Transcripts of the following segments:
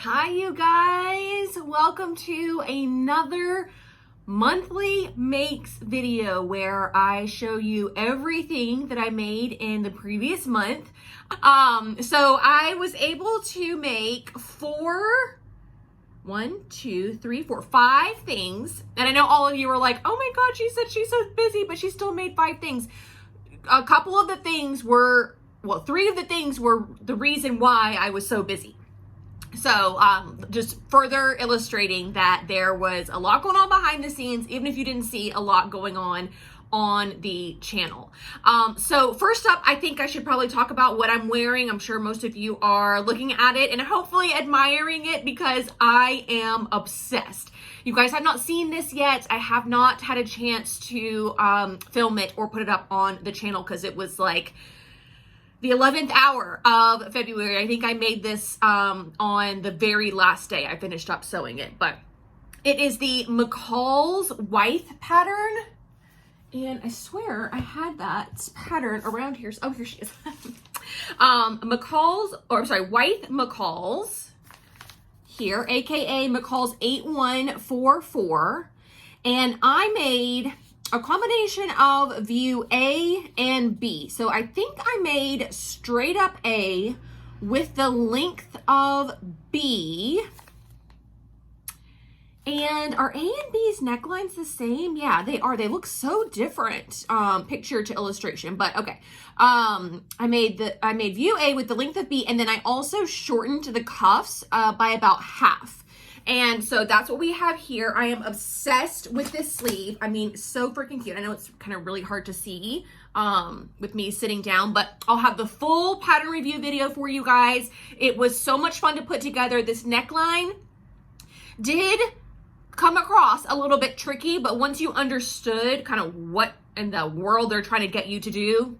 Hi you guys, welcome to another monthly makes video where I show you everything that I made in the previous month. So I was able to make five things, and I know all of you are like, oh my god, she said she's so busy, but she still made 5 things. A couple of the things were, well, 3 of the things were the reason why I was so busy. So just further illustrating that there was a lot going on behind the scenes, even if you didn't see a lot going on the channel. So first up, I think I should probably talk about what I'm wearing. I'm sure most of you are looking at it and hopefully admiring it because I am obsessed. You guys have not seen this yet. I have not had a chance to film it or put it up on the channel because it was like the 11th hour of February. I think I made this on the very last day I finished up sewing it, but it is the McCalls Wife pattern. And I swear I had that pattern around here. Oh, here she is. Wythe McCalls here, AKA McCalls 8144. And I made a combination of view A and B. So I think I made straight up A with the length of B. And are A and B's necklines the same? Yeah, they are. They look so different, picture to illustration, but okay. I made view A with the length of B, and then I also shortened the cuffs by about half. And so that's what we have here. I am obsessed with this sleeve. I mean, so freaking cute. I know it's kind of really hard to see with me sitting down, but I'll have the full pattern review video for you guys. It was so much fun to put together. This neckline did come across a little bit tricky, but once you understood kind of what in the world they're trying to get you to do,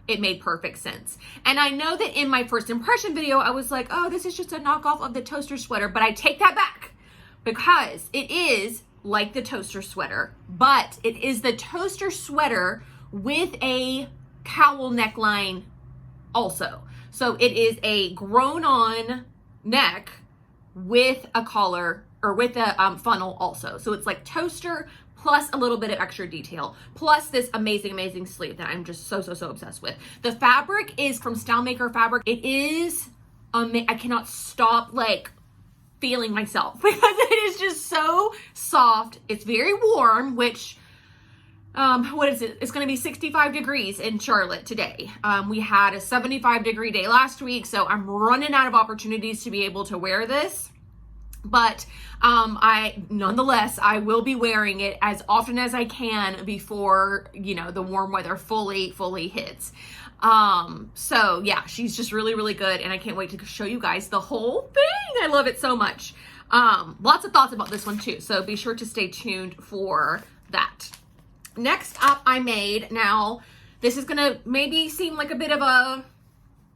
it made perfect sense. And I know that in my first impression video, I was like, oh, this is just a knockoff of the toaster sweater, but I take that back because it is like the toaster sweater, but it is the toaster sweater with a cowl neckline also. So it is a grown on neck with a collar or with a funnel also. So it's like toaster plus a little bit of extra detail, plus this amazing sleeve that I'm just so obsessed with. The fabric is from Stylemaker Fabric. It is, I cannot stop like feeling myself because it is just so soft. It's very warm, which, what is it? It's gonna be 65 degrees in Charlotte today. We had a 75-degree day last week, so I'm running out of opportunities to be able to wear this. But nonetheless, I will be wearing it as often as I can before, you know, the warm weather fully hits. So yeah, she's just really good, and I can't wait to show you guys the whole thing. I love it so much. Lots of thoughts about this one too, so be sure to stay tuned for that. Next up, I made, now this is gonna maybe seem like a bit of a,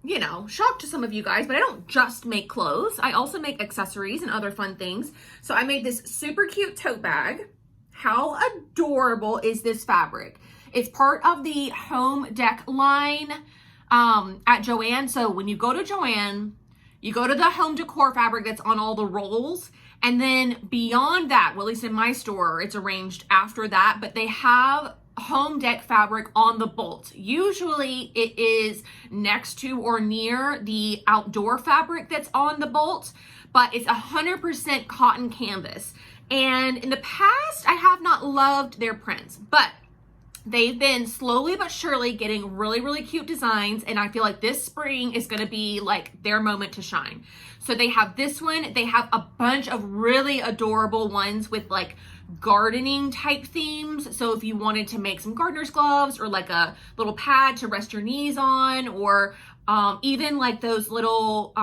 you know, shock to some of you guys, but I don't just make clothes. I also make accessories and other fun things. So I made this super cute tote bag. How adorable is this fabric? It's part of the Home Deck line at Joann. So when you go to Joann, you go to the home decor fabric that's on all the rolls. And then beyond that, well, at least in my store, it's arranged after that, but they have Home Deck fabric on the bolt. Usually it is next to or near the outdoor fabric that's on the bolt, but it's 100% cotton canvas. And in the past, I have not loved their prints, but they've been slowly but surely getting really cute designs, and I feel like this spring is going to be like their moment to shine. So they have this one. They have a bunch of really adorable ones with like gardening type themes. So if you wanted to make some gardener's gloves or like a little pad to rest your knees on, or even like those little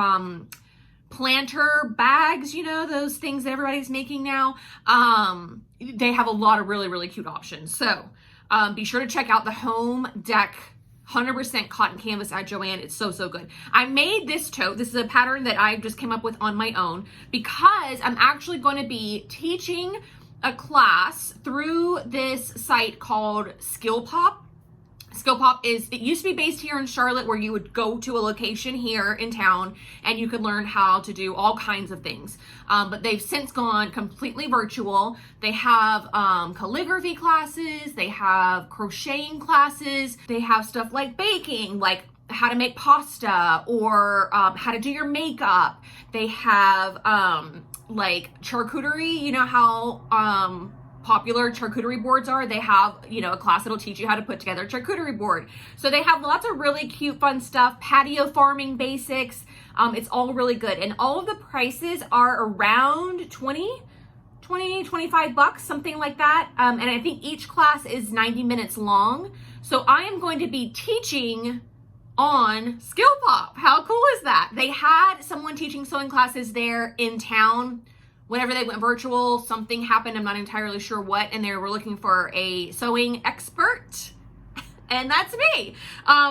planter bags, you know, those things that everybody's making now, they have a lot of really cute options. So be sure to check out the Home Deck 100% cotton canvas at Joann. It's so good. I made this tote. This is a pattern that I just came up with on my own because I'm actually going to be teaching a class through this site called Skill Pop. Skill Pop it used to be based here in Charlotte, where you would go to a location here in town and you could learn how to do all kinds of things. But they've since gone completely virtual. They have calligraphy classes, they have crocheting classes, they have stuff like baking, like how to make pasta, or how to do your makeup. They have like charcuterie, you know how popular charcuterie boards are. They have, a class that'll teach you how to put together a charcuterie board. So they have lots of really cute, fun stuff, patio farming basics. It's all really good. And all of the prices are around 25 bucks, something like that. And I think each class is 90 minutes long. So I am going to be teaching on Skill Pop. How cool is that? They had someone teaching sewing classes there in town. Whenever they went virtual, something happened. I'm not entirely sure what, and they were looking for a sewing expert, and that's me.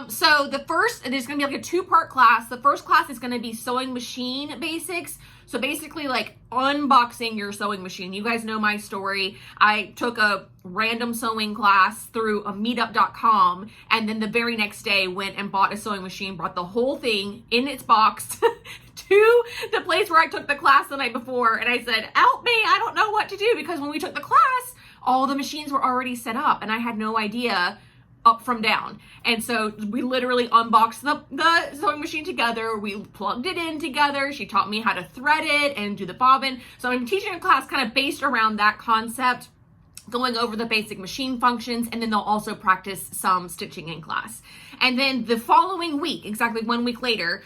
So there's gonna be like a 2-part class. The first class is gonna be sewing machine basics. So basically like unboxing your sewing machine. You guys know my story. I took a random sewing class through a meetup.com, and then the very next day went and bought a sewing machine, brought the whole thing in its box to the place where I took the class the night before. And I said, help me, I don't know what to do, because when we took the class, all the machines were already set up and I had no idea up from down. And so we literally unboxed the sewing machine together. We plugged it in together. She taught me how to thread it and do the bobbin. So I'm teaching a class kind of based around that concept, going over the basic machine functions, and then they'll also practice some stitching in class. And then the following week, exactly 1 week later,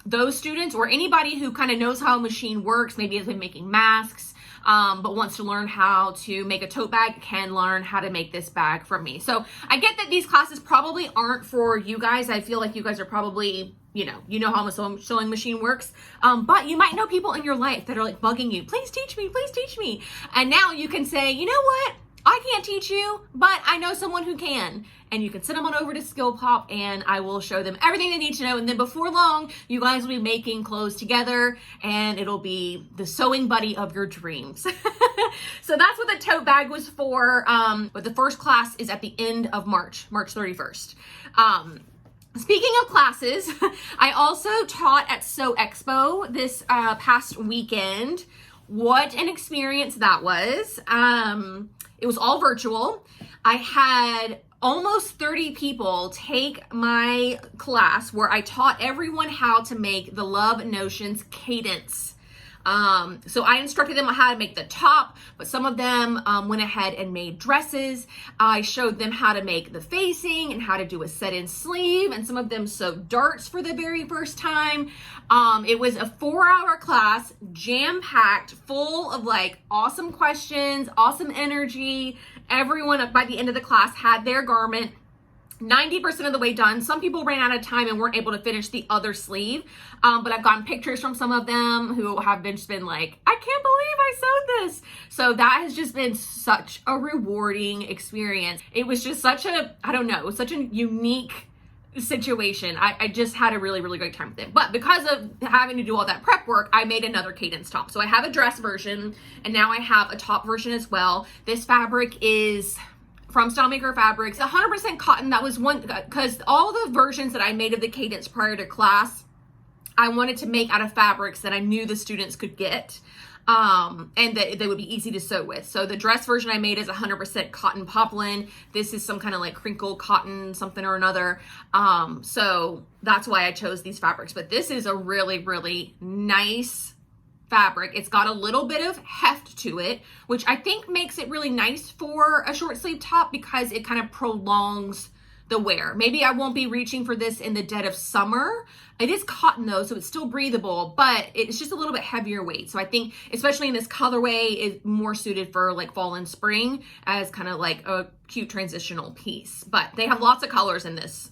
those students or anybody who kind of knows how a machine works, maybe has been making masks, but wants to learn how to make a tote bag, can learn how to make this bag from me. So I get that these classes probably aren't for you guys. I feel like you guys are probably, you know how a sewing machine works, but you might know people in your life that are like bugging you, please teach me, please teach me. And now you can say, you know what? I can't teach you, but I know someone who can. And you can send them on over to Skill Pop and I will show them everything they need to know. And then before long, you guys will be making clothes together and it'll be the sewing buddy of your dreams. So that's what the tote bag was for. But the first class is at the end of March 31st. Speaking of classes, I also taught at Sew Expo this past weekend. What an experience that was. It was all virtual. I had almost 30 people take my class where I taught everyone how to make the Love Notions cadence. So I instructed them on how to make the top, but some of them went ahead and made dresses. I showed them how to make the facing and how to do a set-in sleeve, and some of them sewed darts for the very first time. It was a 4-hour class, jam-packed, full of like awesome questions, awesome energy. Everyone by the end of the class had their garment 90% of the way done. Some people ran out of time and weren't able to finish the other sleeve. But I've gotten pictures from some of them who have just been like, I can't believe I sewed this. So that has just been such a rewarding experience. It was just such a, I don't know, such a unique situation. I just had a really, really great time with it. But because of having to do all that prep work, I made another cadence top. So I have a dress version and now I have a top version as well. This fabric is from Style Maker Fabrics, 100% cotton. That was one, because all the versions that I made of the cadence prior to class, I wanted to make out of fabrics that I knew the students could get, and that they would be easy to sew with. So the dress version I made is 100% cotton poplin. This is some kind of like crinkle cotton, something or another. So that's why I chose these fabrics. But this is a really, really nice fabric. It's got a little bit of heft to it, which I think makes it really nice for a short sleeve top because it kind of prolongs the wear. Maybe I won't be reaching for this in the dead of summer. It is cotton though, so it's still breathable, but it's just a little bit heavier weight. So I think, especially in this colorway, is more suited for like fall and spring as kind of like a cute transitional piece. But they have lots of colors in this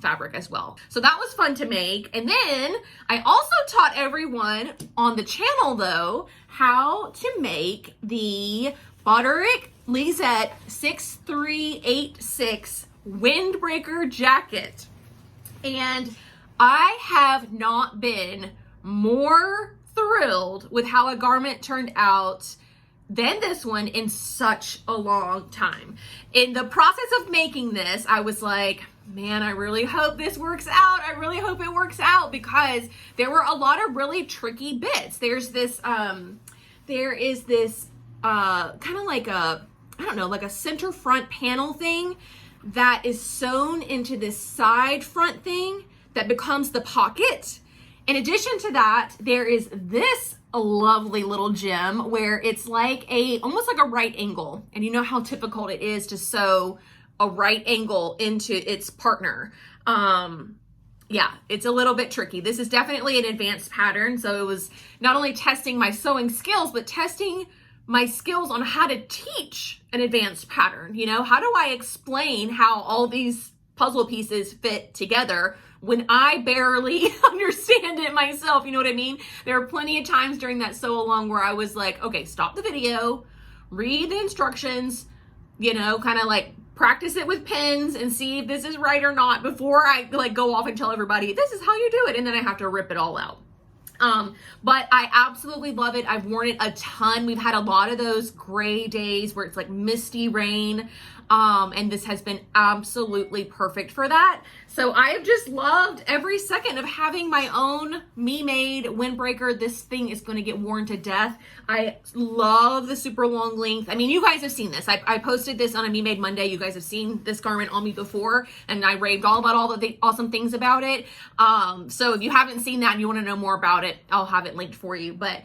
fabric as well. So that was fun to make. And then I also taught everyone on the channel though, how to make the Broderick Lisette 6386 Windbreaker Jacket. And I have not been more thrilled with how a garment turned out than this one in such a long time. In the process of making this, I was like, man, I really hope this works out. I really hope it works out, because there were a lot of really tricky bits. There's this, there is this, kind of like a, I don't know, like a center front panel thing that is sewn into this side front thing that becomes the pocket. In addition to that, there is this lovely little gem where it's like almost like a right angle. And you know how difficult it is to sew a right angle into its partner. Yeah, it's a little bit tricky. This is definitely an advanced pattern. So it was not only testing my sewing skills, but testing my skills on how to teach an advanced pattern. You know, how do I explain how all these puzzle pieces fit together when I barely understand it myself? You know what I mean? There are plenty of times during that sew along where I was like, okay, stop the video, read the instructions, you know, kind of like practice it with pens and see if this is right or not before I like go off and tell everybody this is how you do it, and then I have to rip it all out. But I absolutely love it. I've worn it a ton. We've had a lot of those gray days where it's like misty rain. And this has been absolutely perfect for that. So I have just loved every second of having my own me-made windbreaker. This thing is going to get worn to death. I love the super long length. I mean, you guys have seen this. I posted this on a Me-Made Monday. You guys have seen this garment on me before, and I raved all about all the awesome things about it. So if you haven't seen that and you want to know more about it, I'll have it linked for you. But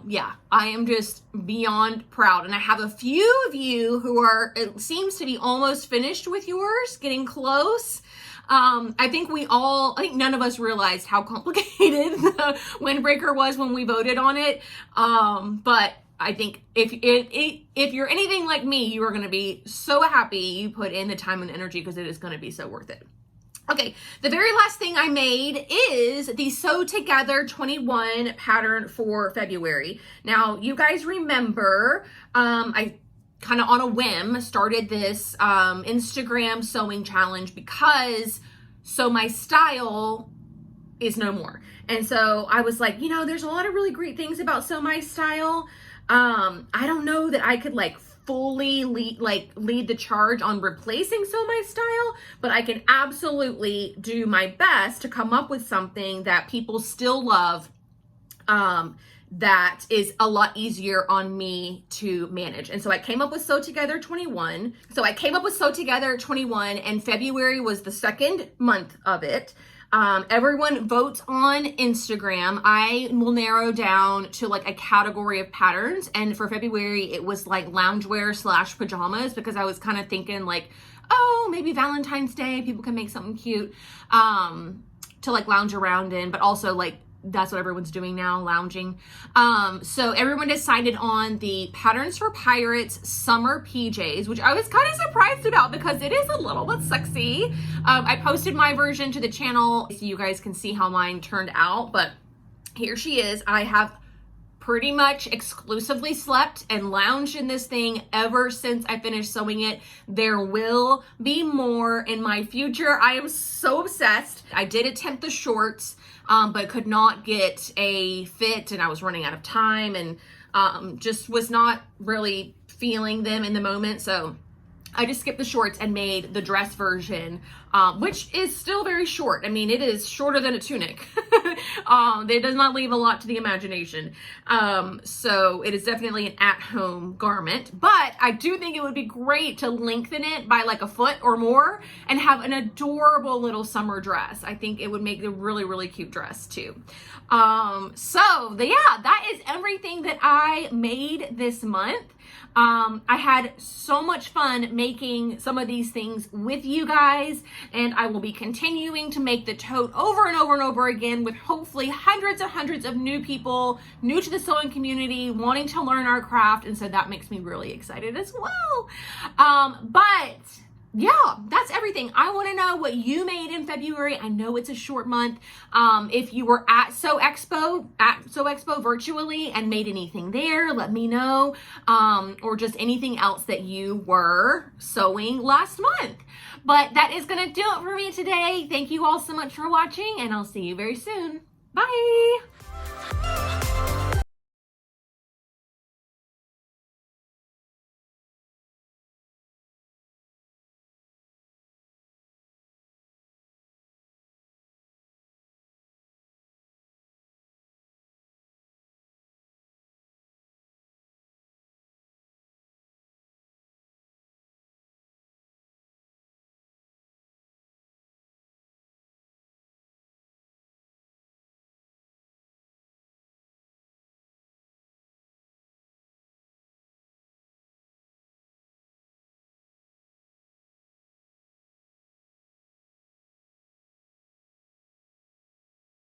yeah, I am just beyond proud. And I have a few of you who are, it seems to be almost finished with yours, getting close. I think none of us realized how complicated the windbreaker was when we voted on it. But I think if you're anything like me, you are going to be so happy you put in the time and energy, because it is going to be so worth it. Okay, the very last thing I made is the Sew Together 21 pattern for February. Now, you guys remember, I kind of on a whim started this Instagram sewing challenge because Sew My Style is no more. And so I was like, you know, there's a lot of really great things about Sew My Style. I don't know that I could like fully lead the charge on replacing Sew My Style, but I can absolutely do my best to come up with something that people still love, that is a lot easier on me to manage. And so I came up with Sew Together 21. And February was the second month of it. Everyone votes on Instagram. I will narrow down to like a category of patterns. And for February, it was like loungewear / pajamas, because I was kind of thinking like, oh, maybe Valentine's Day, people can make something cute, to like lounge around in, but also like, that's what everyone's doing now, lounging. So everyone decided on the Patterns for Pirates summer PJs, which I was kind of surprised about because it is a little bit sexy. I posted my version to the channel so you guys can see how mine turned out, but here she is. I have pretty much exclusively slept and lounged in this thing ever since I finished sewing it. There will be more in my future. I am so obsessed. I did attempt the shorts, but could not get a fit, and I was running out of time, and just was not really feeling them in the moment. So I just skipped the shorts and made the dress version, which is still very short. I mean, it is shorter than a tunic. It does not leave a lot to the imagination. So it is definitely an at-home garment, but I do think it would be great to lengthen it by like a foot or more and have an adorable little summer dress. I think it would make a really, really cute dress too. Yeah, that is everything that I made this month. I had so much fun making some of these things with you guys, and I will be continuing to make the tote over and over and over again with hopefully hundreds and hundreds of new people, new to the sewing community, wanting to learn our craft, and so that makes me really excited as well. But yeah, that's everything. I want to know what you made in February. I know it's a short month. If you were at Sew Expo virtually and made anything there, let me know. Or just anything else that you were sewing last month. But that is going to do it for me today. Thank you all so much for watching, and I'll see you very soon. Bye.